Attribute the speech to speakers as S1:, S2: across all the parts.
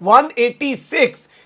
S1: 186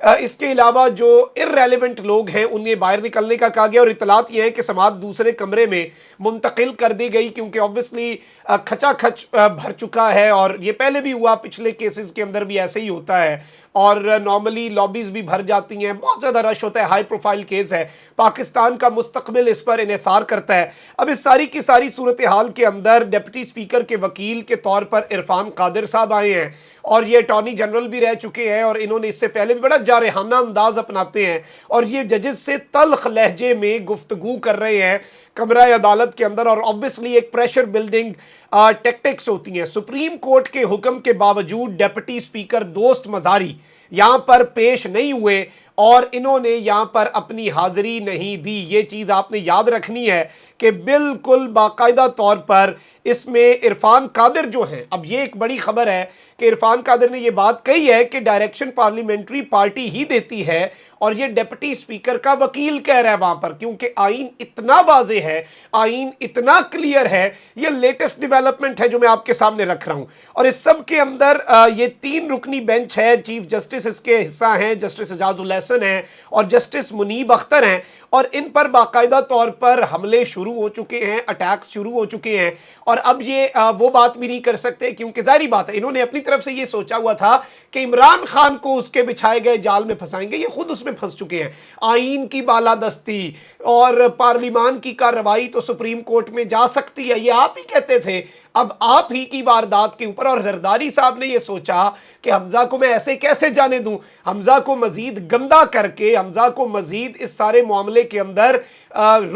S1: اس کے علاوہ جو irrelevant لوگ ہیں انہیں باہر نکلنے کا کہا گیا، اور اطلاعات یہ ہیں کہ سماعت دوسرے کمرے میں منتقل کر دی گئی کیونکہ obviously کھچا کھچ بھر چکا ہے، اور یہ پہلے بھی ہوا، پچھلے کیسز کے اندر بھی ایسے ہی ہوتا ہے، اور نارملی لابیز بھی بھر جاتی ہیں، بہت زیادہ رش ہوتا ہے، ہائی پروفائل کیس ہے، پاکستان کا مستقبل اس پر انحصار کرتا ہے۔ اب اس ساری کی ساری صورتحال کے اندر ڈپٹی اسپیکر کے وکیل کے طور پر عرفان قادر صاحب آئے ہیں، اور یہ اٹارنی جنرل بھی رہ چکے ہیں، اور انہوں نے اس سے پہلے بھی بڑا جارحانہ انداز اپناتے ہیں، اور یہ ججز سے تلخ لہجے میں گفتگو کر رہے ہیں کمرہ عدالت کے اندر، اور obviously ایک پریشر بلڈنگ ٹیکٹکس ہوتی ہیں۔ سپریم کورٹ کے حکم کے باوجود ڈپٹی اسپیکر دوست مزاری یہاں پر پیش نہیں ہوئے، اور انہوں نے یہاں پر اپنی حاضری نہیں دی۔ یہ چیز آپ نے یاد رکھنی ہے کہ بالکل باقاعدہ طور پر اس میں عرفان قادر جو ہیں، اب یہ ایک بڑی خبر ہے کہ عرفان قادر نے یہ بات کہی ہے کہ ڈائریکشن پارلیمنٹری پارٹی ہی دیتی ہے، اور یہ ڈپٹی اسپیکر کا وکیل کہہ رہا ہے وہاں پر، کیونکہ آئین اتنا واضح ہے، آئین اتنا کلیئر ہے۔ یہ لیٹسٹ ڈیولپمنٹ ہے جو میں آپ کے سامنے رکھ رہا ہوں، اور اس سب کے اندر یہ 3 رکنی بینچ ہے، چیف جسٹس اس کے حصہ ہیں، جسٹس اعجاز الحسن ہیں اور جسٹس منیب اختر ہیں، اور ان پر باقاعدہ طور پر حملے شروع ہو چکے ہیں، اٹیکس شروع ہو چکے ہیں، اور اب یہ وہ بات بھی نہیں کر سکتے کیونکہ ظاہری بات ہے انہوں نے اپنی طرف سے یہ سوچا ہوا تھا کہ عمران خان کو اس کے بچھائے گئے جال میں پھنسائیں گے، یہ خود اس میں پھنس چکے ہیں۔ آئین کی بالادستی اور پارلیمان کی کارروائی تو سپریم کورٹ میں جا سکتی ہے، یہ آپ ہی کہتے تھے، اب آپ ہی کی واردات کے اوپر، اور زرداری صاحب نے یہ سوچا کہ حمزہ کو میں ایسے کیسے جانے دوں، حمزہ کو مزید گندا کر کے، حمزہ کو مزید اس سارے معاملے کے اندر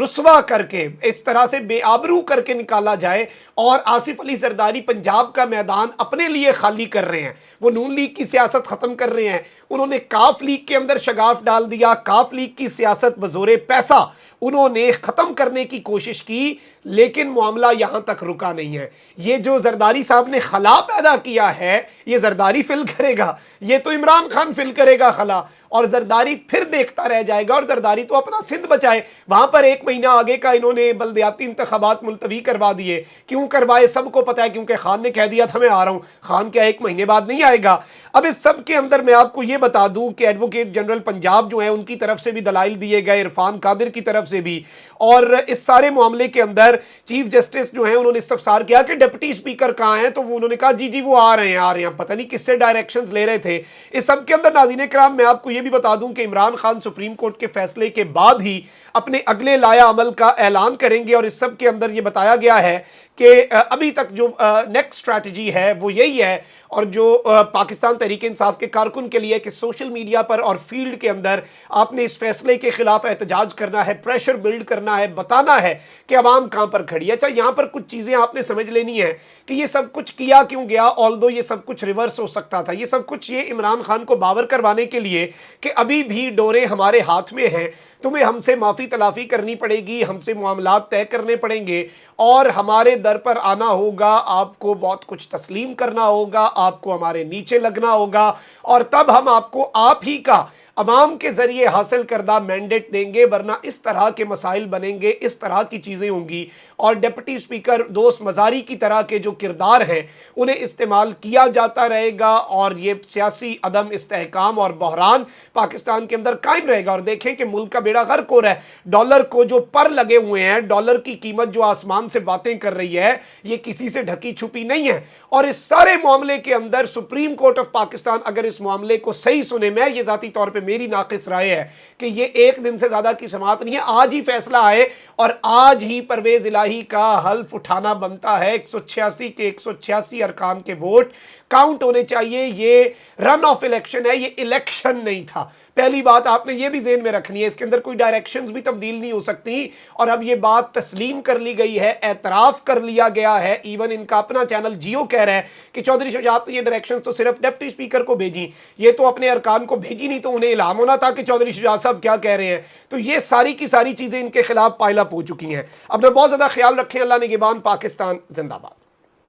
S1: رسوا کر کے، اس طرح سے بے آبرو کر کے نکالا جائے، اور آصف علی زرداری پنجاب کا میدان اپنے لیے خالی کر رہے ہیں، وہ نون لیگ کی سیاست ختم کر رہے ہیں، انہوں نے کاف لیگ کے اندر شگاف ڈال دیا، کاف لیگ کی سیاست بزور پیسہ انہوں نے ختم کرنے کی کوشش کی، لیکن معاملہ یہاں تک رکا نہیں ہے۔ یہ جو زرداری صاحب نے خلا پیدا کیا ہے، یہ زرداری فل کرے گا، یہ تو عمران خان فل کرے گا خلا، اور زرداری پھر دیکھتا رہ جائے گا، اور زرداری تو اپنا سندھ بچائے، وہاں پر 1 مہینہ آگے کا انہوں نے بلدیاتی انتخابات ملتوی کروا دیے، کیوں کروائے سب کو پتا ہے، کیونکہ خان نے کہہ دیا تھا میں آ رہا ہوں، خان کیا 1 مہینے بعد نہیں آئے گا۔ اب اس سب کے اندر میں آپ کو یہ بتا دوں کہ ایڈوکیٹ جنرل پنجاب جو ہیں ان کی طرف سے بھی دلائل دیے گئے، عرفان قادر کی طرف سے بھی، اور اس سارے معاملے کے اندر چیف جسٹس جو ہیں انہوں نے استفسار کیا کہ ڈپٹی اسپیکر کہاں ہیں، تو انہوں نے کہا جی وہ آ رہے ہیں، پتہ نہیں کس سے ڈائریکشنز لے رہے تھے۔ اس سب کے اندر ناظرین کرام میں آپ کو یہ بھی بتا دوں کہ عمران خان سپریم کورٹ کے فیصلے کے بعد ہی اپنے اگلے لایا عمل کا اعلان کریں گے، اور اس سب کے اندر یہ بتایا گیا ہے کہ ابھی تک جو نیکسٹ اسٹریٹجی ہے وہ یہی ہے، اور جو پاکستان تحریک انصاف کے کارکن کے لیے کہ سوشل میڈیا پر اور فیلڈ کے اندر آپ نے اس فیصلے کے خلاف احتجاج کرنا ہے، پریشر بلڈ کرنا ہے، بتانا ہے کہ عوام کہاں پر کھڑی ہے۔ اچھا، یہاں پر کچھ چیزیں آپ نے سمجھ لینی ہے کہ یہ سب کچھ کیا کیوں گیا، آلدو یہ سب کچھ ریورس ہو سکتا تھا، یہ سب کچھ یہ عمران خان کو باور کروانے کے لیے کہ ابھی بھی ڈورے ہمارے ہاتھ میں ہیں، تمہیں ہم سے معافی تلافی کرنی پڑے گی، ہم سے معاملات طے کرنے پڑیں گے، اور ہمارے در پر آنا ہوگا، آپ کو بہت کچھ تسلیم کرنا ہوگا، آپ کو ہمارے نیچے لگنا ہوگا، اور تب ہم آپ کو آپ ہی کا عوام کے ذریعے حاصل کردہ مینڈیٹ دیں گے، ورنہ اس طرح کے مسائل بنیں گے، اس طرح کی چیزیں ہوں گی، اور ڈپٹی اسپیکر دوست مزاری کی طرح کے جو کردار ہیں انہیں استعمال کیا جاتا رہے گا، اور یہ سیاسی عدم استحکام اور بحران پاکستان کے اندر قائم رہے گا۔ اور دیکھیں کہ ملک کا بیڑا غرق ہو رہا ہے، ڈالر کو جو پر لگے ہوئے ہیں، ڈالر کی قیمت جو آسمان سے باتیں کر رہی ہے، یہ کسی سے ڈھکی چھپی نہیں ہے، اور اس سارے معاملے کے اندر سپریم کورٹ آف پاکستان اگر اس معاملے کو صحیح سنے، میں یہ ذاتی طور پہ میری ناقص رائے ہے کہ یہ 1 دن سے زیادہ کی سماعت نہیں ہے، آج ہی فیصلہ آئے، اور آج ہی پرویز الہی کا حلف اٹھانا بنتا ہے، 186 کے 186 ارکان کے ووٹ کاؤنٹ ہونے چاہیے۔ یہ رن آف الیکشن ہے، یہ الیکشن نہیں تھا۔ پہلی بات آپ نے یہ بھی ذہن میں رکھنی ہے، اس کے اندر کوئی ڈائریکشنز بھی تبدیل نہیں ہو سکتی، اور اب یہ بات تسلیم کر لی گئی ہے، اعتراف کر لیا گیا ہے، ایون ان کا اپنا چینل جیو کہہ رہا ہے کہ چودھری شجاعت نے یہ ڈائریکشنز تو صرف ڈپٹی اسپیکر کو بھیجی، یہ تو اپنے ارکان کو بھیجی نہیں، تو انہیں الہام ہونا تھا کہ چودھری شجاعت صاحب کیا کہہ رہے ہیں۔ تو یہ ساری کی ساری چیزیں ان کے خلاف پائل اپ ہو چکی ہیں۔ اپنا بہت زیادہ خیال رکھیں، اللہ نگہبان، پاکستان زندہ باد۔